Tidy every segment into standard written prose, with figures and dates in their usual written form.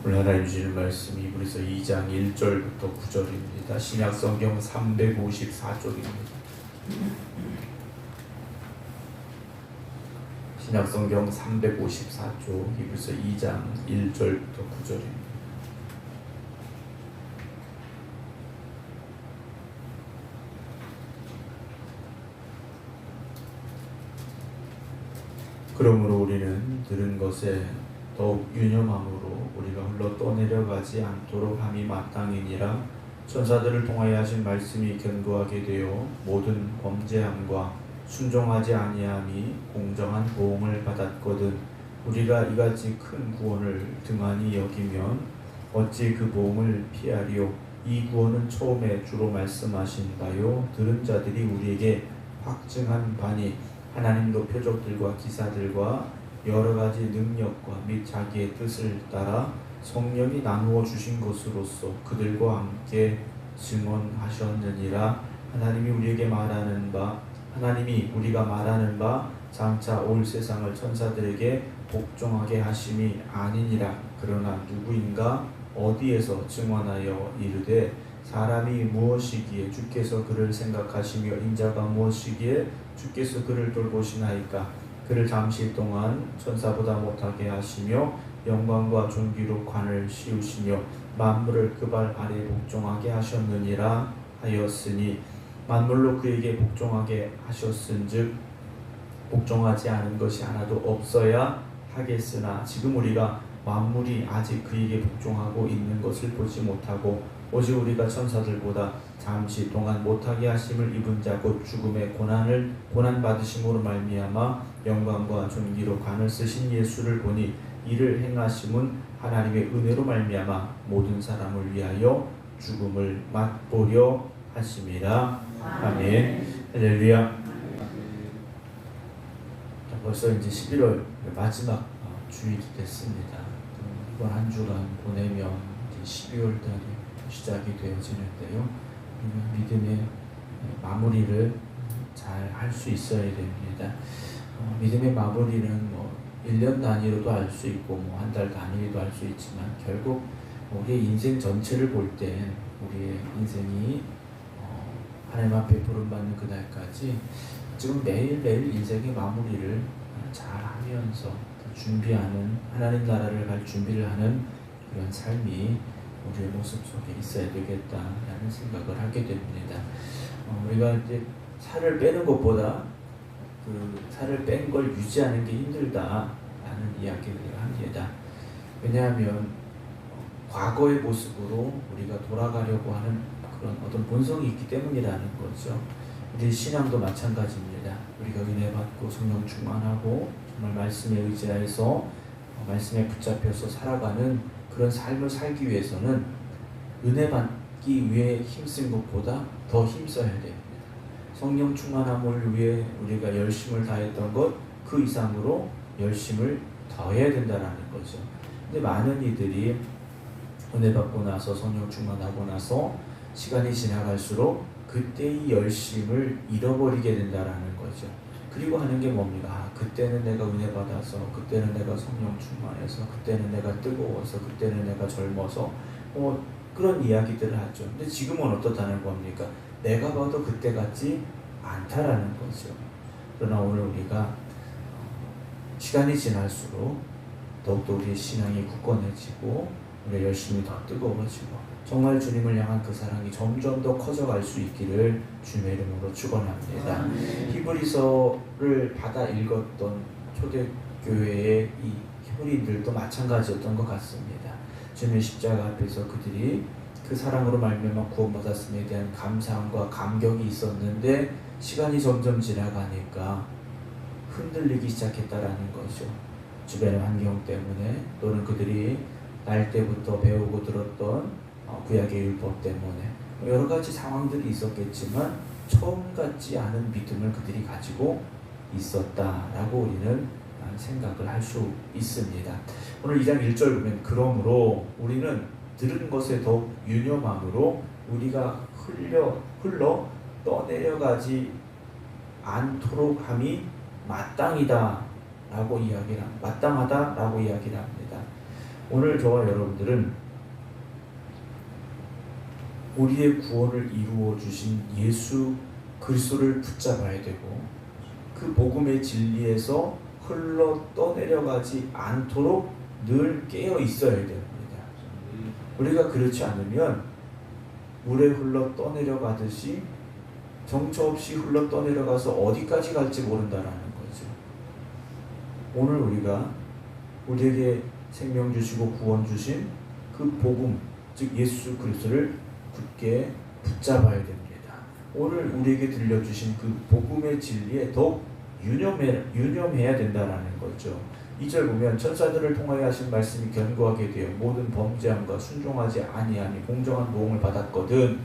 오늘 하나님 주시는 말씀이 히브리서 2장 1절부터 9절입니다. 신약성경 354쪽입니다. 신약성경 354쪽 히브리서 2장 1절부터 9절입니다. 그러므로 우리는 들은 것에 더욱 유념함으로 우리가 흘러 떠내려가지 않도록 함이 마땅이니라. 천사들을 통하여 하신 말씀이 견고하게 되어 모든 범죄함과 순종하지 아니함이 공정한 보응을 받았거든. 우리가 이같이 큰 구원을 등한히 여기면 어찌 그 보응을 피하리요. 이 구원은 처음에 주로 말씀하신 바요 들은 자들이 우리에게 확증한 바니 하나님도 표적들과 기사들과 여러 가지 능력과 및 자기의 뜻을 따라 성령이 나누어 주신 것으로서 그들과 함께 증언하셨느니라. 하나님이 우리가 말하는 바 장차 올 세상을 천사들에게 복종하게 하심이 아니니라. 그러나 누구인가 어디에서 증언하여 이르되 사람이 무엇이기에 주께서 그를 생각하시며 인자가 무엇이기에 주께서 그를 돌보시나이까. 그를 잠시 동안 천사보다 못하게 하시며 영광과 존귀로 관을 씌우시며 만물을 그 발 아래 복종하게 하셨느니라 하였으니 만물로 그에게 복종하게 하셨은즉 복종하지 않은 것이 하나도 없어야 하겠으나 지금 우리가 만물이 아직 그에게 복종하고 있는 것을 보지 못하고 오직 우리가 천사들보다 잠시 동안 못하게 하심을 입은 자 곧 죽음의 고난 받으심으로 말미암아 영광과 존귀로 관을 쓰신 예수를 보니 이를 행하심은 하나님의 은혜로 말미암아 모든 사람을 위하여 죽음을 맛보려 하심이라. 아멘. 할렐루야. 벌써 이제 11월 마지막 주일이 됐습니다. 이번 한 주간 보내면 이제 12월 달이 시작이 되어지는데요. 믿음의 마무리를 잘 할 수 있어야 됩니다. 믿음의 마무리는 1년 단위로도 할 수 있고 한 달 단위로도 할 수 있지만 결국 우리의 인생 전체를 볼 때 우리의 인생이 하나님 앞에 부름받는 그날까지 지금 매일매일 인생의 마무리를 잘 하면서 준비하는, 하나님 나라를 갈 준비를 하는 그런 삶이 우리의 모습 속에 있어야 되겠다라는 생각을 하게 됩니다. 우리가 이제 살을 빼는 것보다 그 살을 뺀 걸 유지하는 게 힘들다라는 이야기를 합니다. 왜냐하면 과거의 모습으로 우리가 돌아가려고 하는 그런 어떤 본성이 있기 때문이라는 거죠. 우리 신앙도 마찬가지입니다. 우리가 은혜 받고 성령 충만하고 정말 말씀에 의지해서 말씀에 붙잡혀서 살아가는 그런 삶을 살기 위해서는 은혜 받기 위해 힘쓴 것보다 더 힘써야 됩니다. 성령 충만함을 위해 우리가 열심을 다했던 것 그 이상으로 열심을 더해야 된다는 거죠. 근데 많은 이들이 은혜 받고 나서 성령 충만하고 나서 시간이 지나갈수록 그때의 열심을 잃어버리게 된다는 거죠. 그리고 하는 게 뭡니까? 그때는 내가 은혜 받아서, 그때는 내가 성령 충만해서, 그때는 내가 뜨거워서, 그때는 내가 젊어서 그런 이야기들을 하죠. 근데 지금은 어떻다는 겁니까? 내가 봐도 그때 같지 않다라는 거죠. 그러나 오늘 우리가 시간이 지날수록 더욱더 우리의 신앙이 굳건해지고 우리의 열심이 더 뜨거워지고 정말 주님을 향한 그 사랑이 점점 더 커져갈 수 있기를 주님의 이름으로 축원합니다. 히브리서를 받아 읽었던 초대교회의 이 히브리인들도 마찬가지였던 것 같습니다. 주님의 십자가 앞에서 그들이 그 사랑으로 말미암아 구원받았음에 대한 감사함과 감격이 있었는데 시간이 점점 지나가니까 흔들리기 시작했다라는 거죠. 주변의 환경 때문에 또는 그들이 날 때부터 배우고 들었던 구약의 율법 때문에 여러 가지 상황들이 있었겠지만 처음 같지 않은 믿음을 그들이 가지고 있었다라고 우리는 생각을 할 수 있습니다. 오늘 2장 1절 보면 그러므로 우리는 들은 것에 더욱 유념함으로 우리가 흘러 떠내려가지 않도록 함이 마땅하다라고 이야기를 합니다. 오늘 저와 여러분들은 우리의 구원을 이루어 주신 예수 그리스도를 붙잡아야 되고 그 복음의 진리에서 흘러 떠내려가지 않도록 늘 깨어 있어야 됩니다. 우리가 그렇지 않으면 물에 흘러 떠내려가듯이 정처 없이 흘러 떠내려가서 어디까지 갈지 모른다라는 거죠. 오늘 우리가 우리에게 생명 주시고 구원 주신 그 복음, 즉 예수 그리스도를 굳게 붙잡아야 됩니다. 오늘 우리에게 들려주신 그 복음의 진리에 더욱 유념해야 된다라는 거죠. 2절 보면 천사들을 통하여 하신 말씀이 견고하게 되어 모든 범죄함과 순종하지 아니함이 공정한 보응을 받았거든.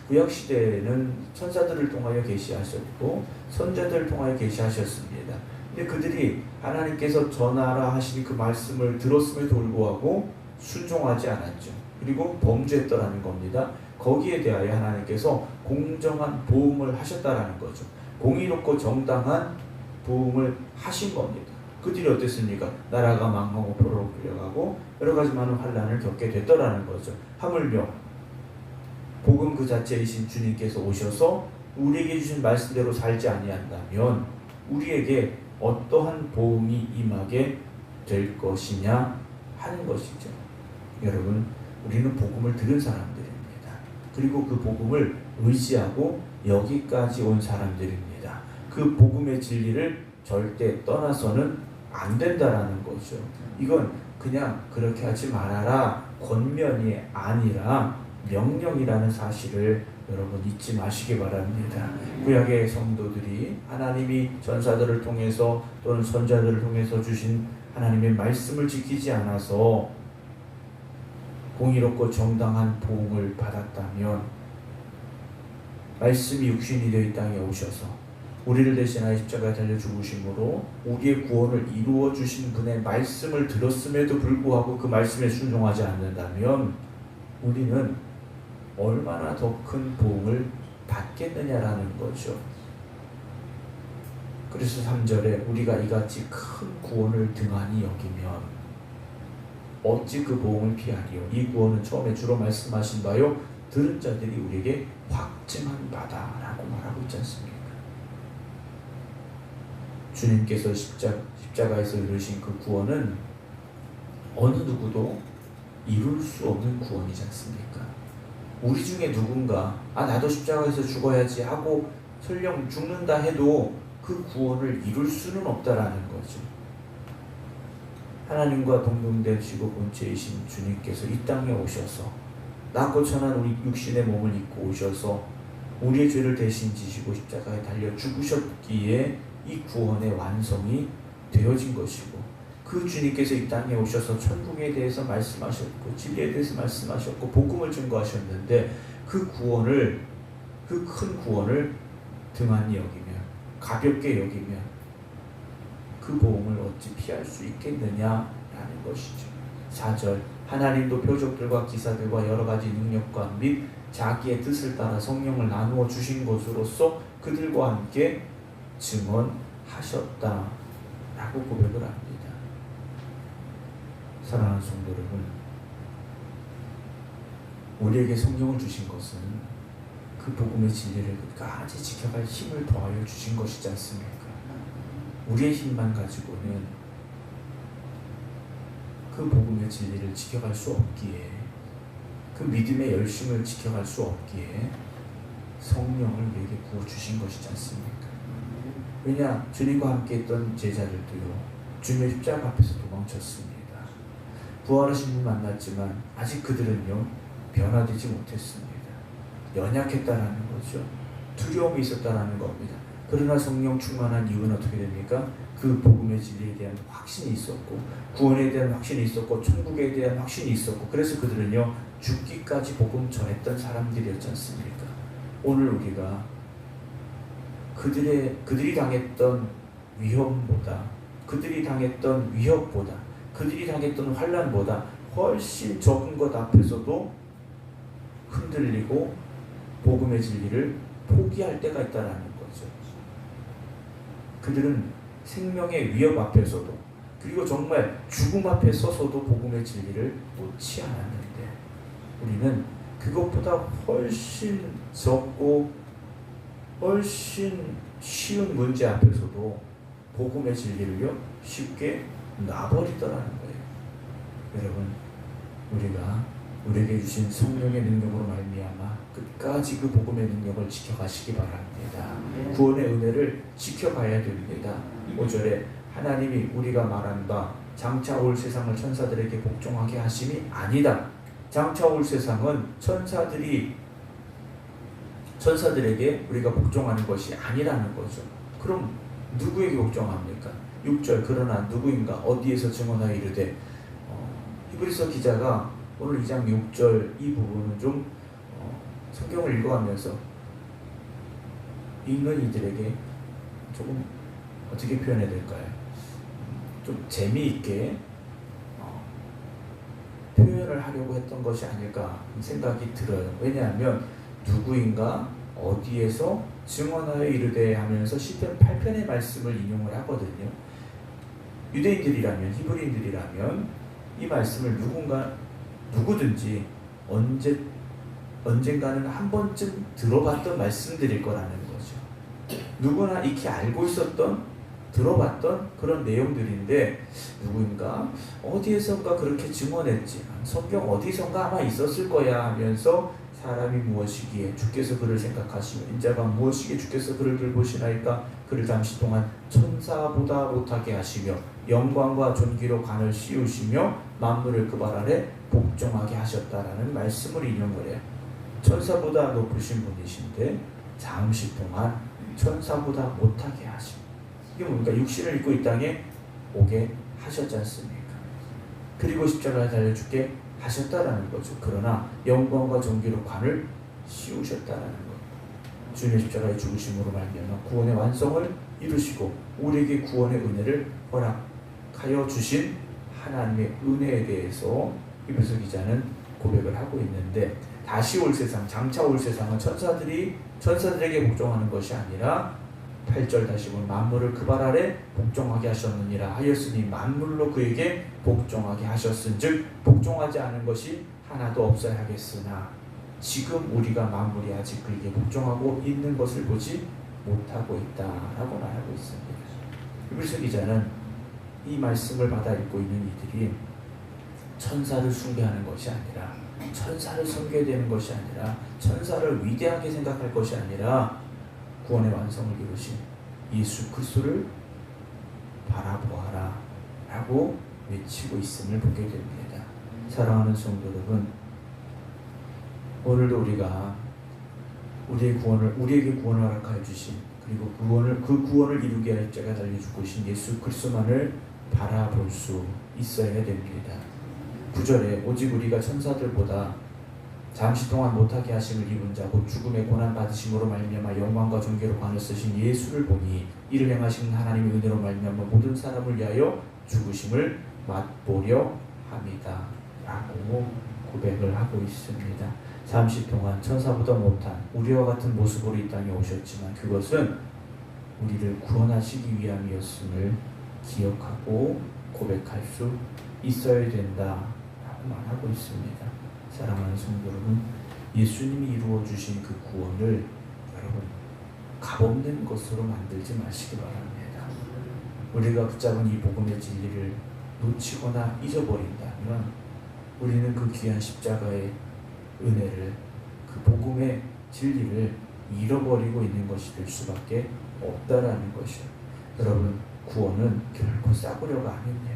구약시대에는 천사들을 통하여 계시하셨고 선자들을 통하여 계시하셨습니다. 근데 그들이 하나님께서 전하라 하신 그 말씀을 들었음에도 불구하고 순종하지 않았죠. 그리고 범죄했더라는 겁니다. 거기에 대하여 하나님께서 공정한 보응을 하셨다라는 거죠. 공의롭고 정당한 보응을 하신 겁니다. 그들이 어땠습니까? 나라가 망하고 포로로 끌려가고 여러 가지 많은 환난을 겪게 됐더라는 거죠. 하물며 복음 그 자체이신 주님께서 오셔서 우리에게 주신 말씀대로 살지 아니한다면 우리에게 어떠한 보응이 임하게 될 것이냐 하는 것이죠. 여러분, 우리는 복음을 들은 사람들입니다. 그리고 그 복음을 의지하고 여기까지 온 사람들입니다. 그 복음의 진리를 절대 떠나서는 안 된다라는 거죠. 이건 그냥 그렇게 하지 말아라 권면이 아니라 명령이라는 사실을 여러분 잊지 마시기 바랍니다. 구약의 성도들이 하나님이 전사들을 통해서 또는 선자들을 통해서 주신 하나님의 말씀을 지키지 않아서 공의롭고 정당한 보응을 받았다면 말씀이 육신이 되어 이 땅에 오셔서 우리를 대신하여 십자가에 달려 죽으심으로 우리의 구원을 이루어 주신 분의 말씀을 들었음에도 불구하고 그 말씀에 순종하지 않는다면 우리는 얼마나 더 큰 보응을 받겠느냐라는 거죠. 그래서 3절에 우리가 이같이 큰 구원을 등한히 여기면 어찌 그 보응을 피하리요. 이 구원은 처음에 주로 말씀하신 바요 들은 자들이 우리에게 확증한 바다라고 말하고 있지 않습니까? 주님께서 십자가에서 이루신 그 구원은 어느 누구도 이룰 수 없는 구원이지 않습니까? 우리 중에 누군가 나도 십자가에서 죽어야지 하고 설령 죽는다 해도 그 구원을 이룰 수는 없다라는 거죠. 하나님과 동등되시고 본체이신 주님께서 이 땅에 오셔서 낮고 천한 우리 육신의 몸을 입고 오셔서 우리의 죄를 대신 지시고 십자가에 달려 죽으셨기에 이 구원의 완성이 되어진 것이고 그 주님께서 이 땅에 오셔서 천국에 대해서 말씀하셨고 진리에 대해서 말씀하셨고 복음을 증거하셨는데 그 구원을 그 큰 구원을 등한히 여기면 가볍게 여기면 그 복음을 어찌 피할 수 있겠느냐라는 것이죠. 4절 하나님도 표적들과 기사들과 여러 가지 능력과 및 자기의 뜻을 따라 성령을 나누어 주신 것으로서 그들과 함께 증언하셨다라고 고백을 합니다. 사랑하는 성도 여러분, 우리에게 성령을 주신 것은 그 복음의 진리를 끝까지 지켜갈 힘을 더하여 주신 것이지 않습니까? 우리의 힘만 가지고는 그 복음의 진리를 지켜갈 수 없기에 그 믿음의 열심을 지켜갈 수 없기에 성령을 우리에게 부어주신 것이지 않습니까? 왜냐? 주님과 함께 있던 제자들도요 주님의 십자가 앞에서 도망쳤습니다. 부활하신 분 만났지만 아직 그들은요 변화되지 못했습니다. 연약했다라는 거죠. 두려움이 있었다라는 겁니다. 그러나 성령 충만한 이유는 어떻게 됩니까? 그 복음의 진리에 대한 확신이 있었고 구원에 대한 확신이 있었고 천국에 대한 확신이 있었고 그래서 그들은요 죽기까지 복음 전했던 사람들이었지 않습니까? 오늘 우리가 그들이 당했던 위험보다 그들이 당했던 위협보다 그들이 당했던 환난보다 훨씬 적은 것 앞에서도 흔들리고 복음의 진리를 포기할 때가 있다라는 거죠. 그들은 생명의 위협 앞에서도 그리고 정말 죽음 앞에 서서도 복음의 진리를 놓지 않았는데 우리는 그것보다 훨씬 적고 훨씬 쉬운 문제 앞에서도 복음의 진리를요 쉽게 놔버리더라는 거예요. 여러분, 우리가 우리에게 주신 성령의 능력으로 말미암아 끝까지 그 복음의 능력을 지켜가시기 바랍니다. 구원의 은혜를 지켜가야 됩니다. 5절에 하나님이 우리가 말한 바 장차 올 세상을 천사들에게 복종하게 하심이 아니다. 장차 올 세상은 천사들에게 우리가 복종하는 것이 아니라는 거죠. 그럼 누구에게 복종합니까? 6절 그러나 누구인가 어디에서 증언하여 이르되 히브리서 기자가 오늘 2장 6절 이 부분은 좀 성경을 읽어가면서 읽는 이들에게 조금 어떻게 표현해야 될까요? 좀 재미있게 표현을 하려고 했던 것이 아닐까 생각이 들어요. 왜냐하면 누구인가 어디에서 증언하여 이르되 하면서 시편 8편의 말씀을 인용을 하거든요. 유대인들이라면 히브리인들이라면 이 말씀을 누구든지 언젠가는 한 번쯤 들어봤던 말씀들일 거라는 거죠. 누구나 익히 알고 있었던 들어봤던 그런 내용들인데 누구인가 어디에선가 그렇게 증언했지 성경 어디선가 아마 있었을 거야 하면서 사람이 무엇이기에 주께서 그를 생각하시며 인자가 무엇이기에 주께서 그를 돌보시나이까 그를 잠시 동안 천사보다 못하게 하시며 영광과 존귀로 관을 씌우시며 만물을 그 발 아래 복종하게 하셨다라는 말씀을 인용을 해요. 천사보다 높으신 분이신데 잠시 동안 천사보다 못하게 하시며 이게 뭡니까? 육신을 입고 이 땅에 오게 하셨지 않습니까? 그리고 십자가에 달려 죽게 하셨다라는 거죠. 그러나 영광과 존귀로 관을 씌우셨다라는 것. 주님의 십자가의 죽으심으로 말미암아 구원의 완성을 이루시고 우리에게 구원의 은혜를 허락하여 주신 하나님의 은혜에 대해서 히브리서 기자는 고백을 하고 있는데 다시 올 세상, 장차 올 세상은 천사들에게 복종하는 것이 아니라 8절 다시 보면 만물을 그 발 아래 복종하게 하셨느니라 하였으니 만물로 그에게 복종하게 하셨은즉 복종하지 않은 것이 하나도 없어야 하겠으나 지금 우리가 만물이 아직 그에게 복종하고 있는 것을 보지 못하고 있다라고 말하고 있습니다. 히브리서 기자는 이 말씀을 받아 읽고 있는 이들이 천사를 숭배하는 것이 아니라 천사를 섬겨야 되는 것이 아니라 천사를 위대하게 생각할 것이 아니라 구원의 완성을 이루신 예수 그리스도를 바라보아라 라고 외치고 있음을 보게 됩니다. 사랑하는 성도 여러분, 오늘도 우리가 우리에게 구원을 허락하여 주신 그리고 그 구원을 이루게 할 자가 달려 죽으신 예수 그리스도만을 바라볼 수 있어야 됩니다. 9절에 오직 우리가 천사들보다 잠시 동안 못하게 하심을 입은 자 곧 죽음의 고난 받으심으로 말미암아 영광과 존귀로 관을 쓰신 예수를 보니 이를 행하신 하나님의 은혜로 말미암아 모든 사람을 위하여 죽으심을 맛보려 함이다 라고 고백을 하고 있습니다. 잠시 동안 천사보다 못한 우리와 같은 모습으로 이 땅에 오셨지만 그것은 우리를 구원하시기 위함이었음을 기억하고 고백할 수 있어야 된다라고 말하고 있습니다. 사랑하는 성도 여러분, 예수님이 이루어주신 그 구원을 여러분 값없는 것으로 만들지 마시기 바랍니다. 우리가 붙잡은 이 복음의 진리를 놓치거나 잊어버린다면 우리는 그 귀한 십자가의 은혜를 그 복음의 진리를 잃어버리고 있는 것이 될 수밖에 없다라는 것이요. 여러분, 구원은 결코 싸구려가 아닙니다.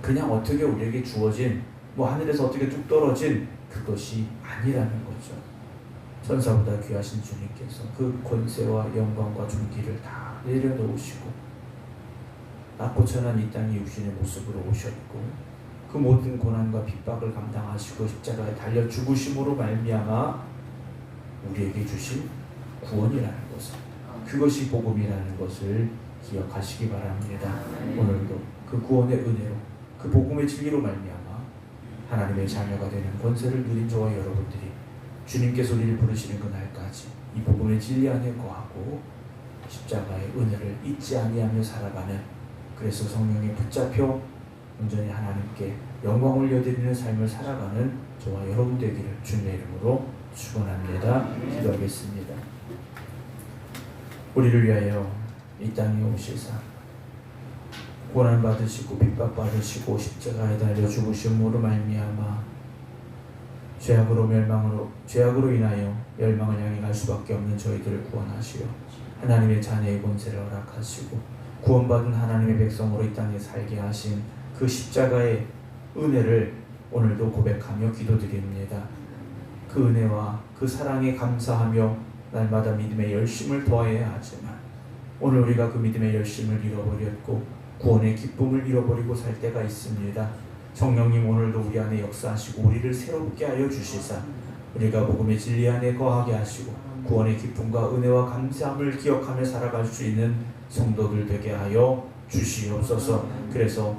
그냥 어떻게 우리에게 주어진 하늘에서 어떻게 뚝 떨어진 그것이 아니라는 거죠. 천사보다 귀하신 주님께서 그 권세와 영광과 존귀를 다 내려놓으시고 낮고 천한 이 땅에 육신의 모습으로 오셨고 그 모든 고난과 핍박을 감당하시고 십자가에 달려 죽으심으로 말미암아 우리에게 주신 구원이라는 것을 그것이 복음이라는 것을 기억하시기 바랍니다. 오늘도 그 구원의 은혜로 그 복음의 진리로 말미암아 하나님의 자녀가 되는 권세를 누린 저와 여러분들이 주님께서 우리를 부르시는 그날까지 이 복음의 진리 안에 거하고 십자가의 은혜를 잊지 아니하며 살아가는 그래서 성령에 붙잡혀 온전히 하나님께 영광 올려드리는 삶을 살아가는 저와 여러분 되기를 주님의 이름으로 축원합니다. 기도하겠습니다. 우리를 위하여 이 땅에 오시사 고난받으시고 핍박받으시고 십자가에 달려 죽으심으로 말미암아 죄악으로 인하여 멸망을 향해 갈 수밖에 없는 저희들을 구원하시어 하나님의 자녀의 권세를 허락하시고 구원받은 하나님의 백성으로 이 땅에 살게 하신 그 십자가의 은혜를 오늘도 고백하며 기도드립니다. 그 은혜와 그 사랑에 감사하며 날마다 믿음의 열심을 더해야 하지만 오늘 우리가 그 믿음의 열심을 잃어버렸고 구원의 기쁨을 잃어버리고 살 때가 있습니다. 성령님 오늘도 우리 안에 역사하시고 우리를 새롭게 하여 주시사 우리가 복음의 진리 안에 거하게 하시고 구원의 기쁨과 은혜와 감사함을 기억하며 살아갈 수 있는 성도들 되게 하여 주시옵소서. 그래서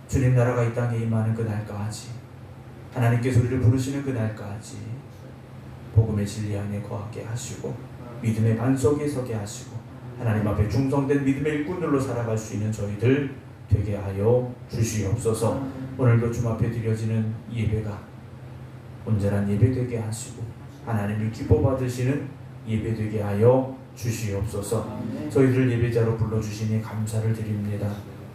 주님 나라가 이 땅에 임하는 그날까지 하나님께서 우리를 부르시는 그날까지 복음의 진리 안에 거하게 하시고 믿음의 반석에 서게 하시고 하나님 앞에 중성된 믿음의 일꾼들로 살아갈 수 있는 저희들 되게 하여 주시옵소서. 오늘도 주 앞에 드려지는 예배가 온전한 예배 되게 하시고 하나님을 기뻐 받으시는 예배 되게 하여 주시옵소서. 저희들 예배자로 불러주시니 감사를 드립니다.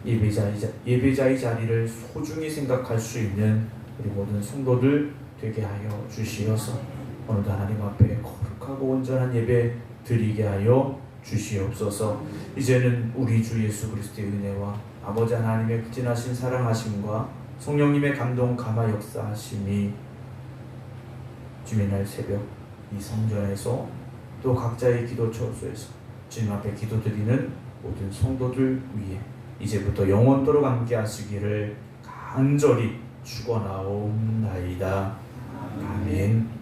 예배자의 자리를 소중히 생각할 수 있는 우리 모든 성도들 되게 하여 주시어서 오늘도 하나님 앞에 거룩하고 온전한 예배 드리게 하여 주시옵소서. 이제는 우리 주 예수 그리스도의 은혜와 아버지 하나님의 극진하신 사랑하심과 성령님의 감동 감화 역사하심이 주의 날 새벽 이 성전에서 또 각자의 기도 처소에서 주님 앞에 기도드리는 모든 성도들 위해 이제부터 영원토록 함께 하시기를 간절히 축원하옵나이다. 아멘.